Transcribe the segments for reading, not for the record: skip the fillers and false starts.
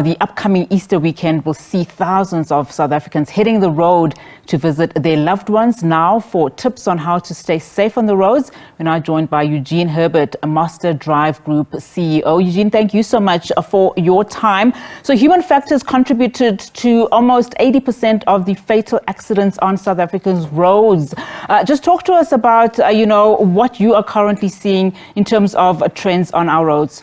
The upcoming Easter weekend will see thousands of South Africans hitting the road to visit their loved ones. Now, for tips on how to stay safe on the roads, we're now joined by Eugene Herbert, a Master Drive Group CEO. Eugene, thank you so much for your time. So human factors contributed to almost 80% of the fatal accidents on South Africa's roads. Just talk to us about, what you are currently seeing in terms of trends on our roads.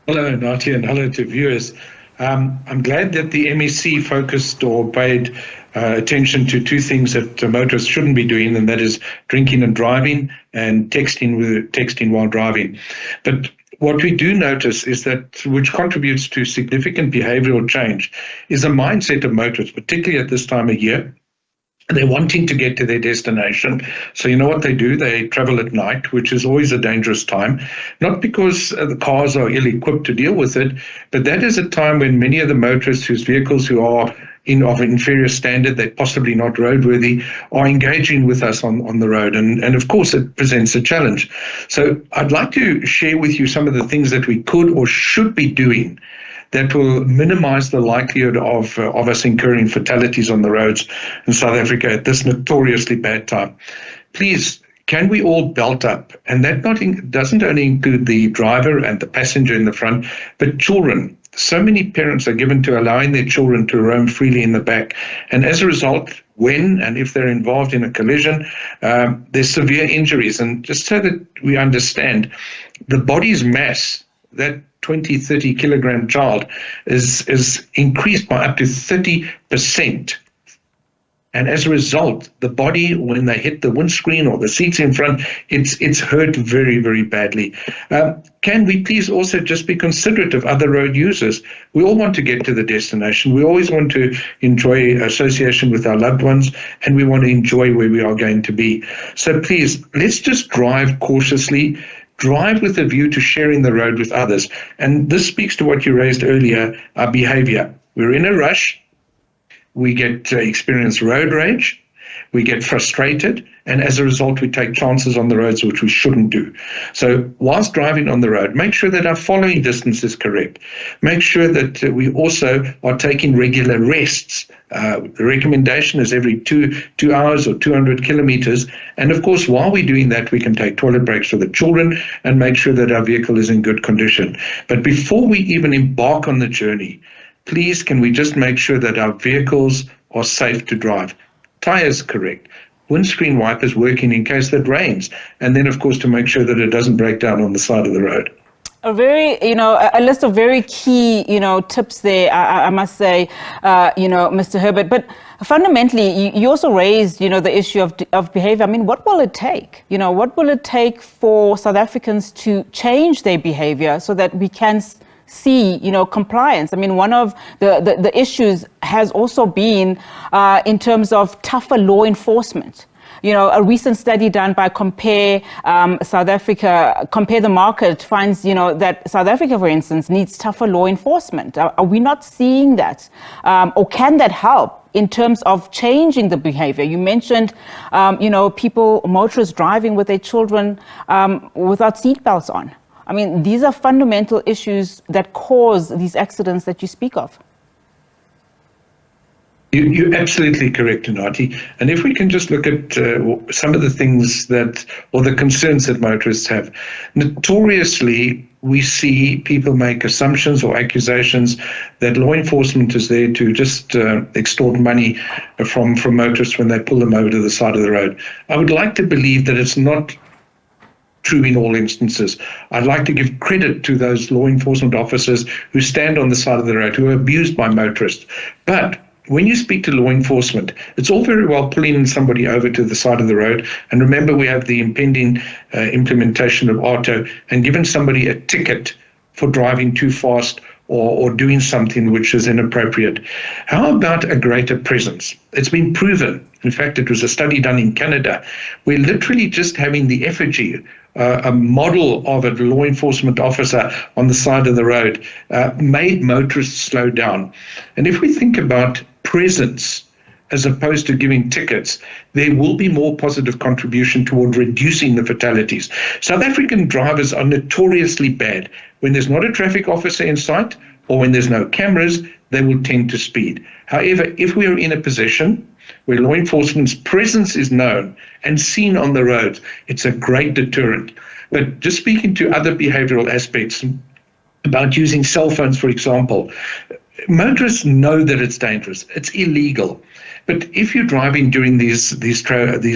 Hello, Natia, and hello to viewers. I'm glad that the MEC focused or paid attention to two things that motorists shouldn't be doing, and that is drinking and driving and texting while driving. But what we do notice is that, which contributes to significant behavioral change, is a mindset of motorists, particularly at this time of year. They're wanting to get to their destination. So you know what they do? They travel at night, which is always a dangerous time, not because the cars are ill-equipped to deal with it, but that is a time when many of the motorists whose vehicles who are of inferior standard, they're possibly not roadworthy, are engaging with us on the road. And of course, it presents a challenge. So I'd like to share with you some of the things that we could or should be doing that will minimize the likelihood of us incurring fatalities on the roads in South Africa at this notoriously bad time. Please, can we all belt up? And that doesn't only include the driver and the passenger in the front, but children. So many parents are given to allowing their children to roam freely in the back. And as a result, when and if they're involved in a collision, there's severe injuries. And just so that we understand, the body's mass, that 20, 30 kilogram child is increased by up to 30%. And as a result, the body, when they hit the windscreen or the seats in front, it's hurt very, very badly. Can we please also just be considerate of other road users? We all want to get to the destination. We always want to enjoy association with our loved ones, and we want to enjoy where we are going to be. So please, let's just drive cautiously. Drive with a view to sharing the road with others. And this speaks to what you raised earlier, our behavior. We're in a rush. We get experience road rage. We get frustrated. And as a result, we take chances on the roads, which we shouldn't do. So whilst driving on the road, make sure that our following distance is correct. Make sure that we also are taking regular rests. The recommendation is every two hours or 200 kilometers. And of course, while we're doing that, we can take toilet breaks for the children and make sure that our vehicle is in good condition. But before we even embark on the journey, please, can we just make sure that our vehicles are safe to drive? Tires correct. Windscreen wipers working in case that rains. And then, of course, to make sure that it doesn't break down on the side of the road. A list of very key, tips there, I must say, Mr. Herbert. But fundamentally, you also raised, the issue of behavior. I mean, what will it take? What will it take for South Africans to change their behavior so that we can see, compliance? I mean, one of the issues has also been in terms of tougher law enforcement. A recent study done by Compare the Market finds, that South Africa, for instance, needs tougher law enforcement. Are we not seeing that? Or can that help in terms of changing the behavior? You mentioned, motorists driving with their children without seatbelts on. I mean, these are fundamental issues that cause these accidents that you speak of. You're absolutely correct, Nati. And if we can just look at some of the things or the concerns that motorists have. Notoriously, we see people make assumptions or accusations that law enforcement is there to just extort money from motorists when they pull them over to the side of the road. I would like to believe that it's not true in all instances. I'd like to give credit to those law enforcement officers who stand on the side of the road, who are abused by motorists. But when you speak to law enforcement, it's all very well pulling somebody over to the side of the road. And remember, we have the impending implementation of AUTO, and giving somebody a ticket for driving too fast or doing something which is inappropriate. How about a greater presence? It's been proven. In fact, it was a study done in Canada, where literally just having the effigy, a model of a law enforcement officer on the side of the road, made motorists slow down. And if we think about presence, as opposed to giving tickets, there will be more positive contribution toward reducing the fatalities. South African drivers are notoriously bad. When there's not a traffic officer in sight or when there's no cameras, they will tend to speed. However, if we are in a position where law enforcement's presence is known and seen on the roads, it's a great deterrent. But just speaking to other behavioral aspects about using cell phones, for example, motorists know that it's dangerous. It's illegal. But if you're driving during these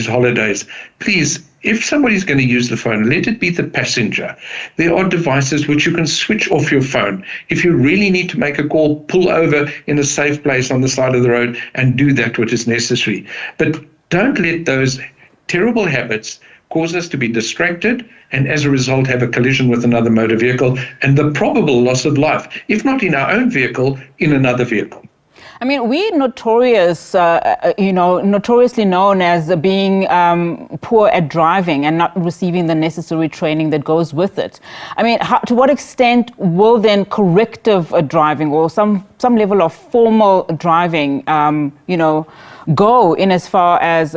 holidays, please, if somebody's going to use the phone, let it be the passenger. There are devices which you can switch off your phone. If you really need to make a call, pull over in a safe place on the side of the road and do that what is necessary. But don't let those terrible habits cause us to be distracted and as a result have a collision with another motor vehicle and the probable loss of life, if not in our own vehicle, in another vehicle. I mean, we're notoriously known as being poor at driving and not receiving the necessary training that goes with it. I mean, to what extent will then corrective driving or some level of formal driving, go in as far as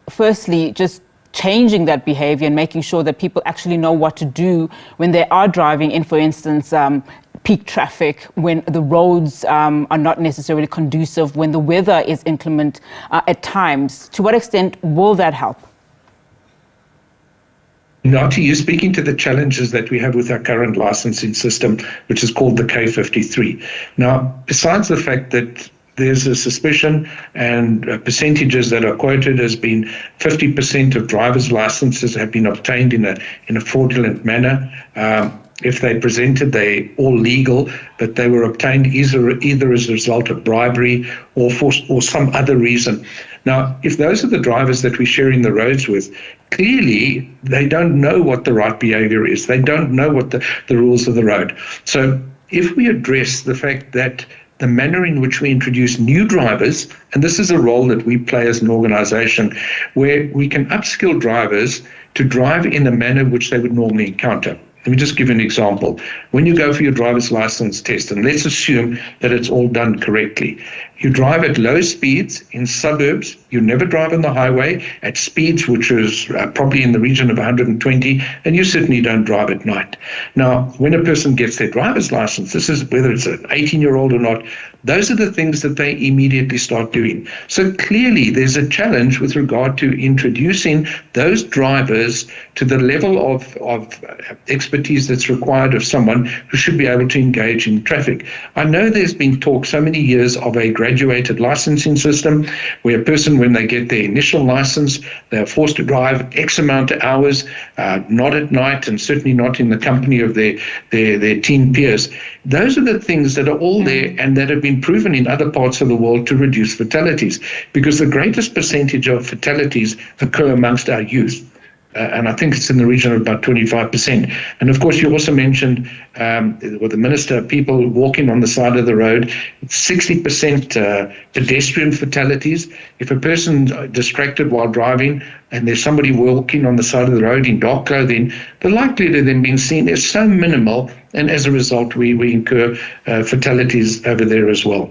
firstly, just changing that behavior and making sure that people actually know what to do when they are driving in, for instance, peak traffic, when the roads are not necessarily conducive, when the weather is inclement at times. To what extent will that help? Nati, you're speaking to the challenges that we have with our current licensing system, which is called the K53. Now, besides the fact that there's a suspicion and percentages that are quoted as being 50% of driver's licenses have been obtained in a fraudulent manner. If they presented, they're all legal, but they were obtained either as a result of bribery or some other reason. Now, if those are the drivers that we're sharing the roads with, clearly they don't know what the right behavior is. They don't know what the rules of the road. So if we address the fact that the manner in which we introduce new drivers, and this is a role that we play as an organization, where we can upskill drivers to drive in a manner which they would normally encounter. Let me just give you an example. When you go for your driver's license test, and let's assume that it's all done correctly, you drive at low speeds in suburbs, you never drive on the highway at speeds which is probably in the region of 120, and you certainly don't drive at night. Now, when a person gets their driver's license, this is whether it's an 18-year-old or not, those are the things that they immediately start doing. So clearly there's a challenge with regard to introducing those drivers to the level of expertise that's required of someone who should be able to engage in traffic. I know there's been talk so many years of a graduated licensing system where a person, when they get their initial license, they're forced to drive X amount of hours, not at night and certainly not in the company of their teen peers. Those are the things that are all there and that have been proven in other parts of the world to reduce fatalities, because the greatest percentage of fatalities occur amongst our youth. And I think it's in the region of about 25%. And of course, you also mentioned, with the minister, people walking on the side of the road, 60% pedestrian fatalities. If a person's distracted while driving and there's somebody walking on the side of the road in dark clothing, the likelihood of them being seen is so minimal. And as a result, we incur fatalities over there as well.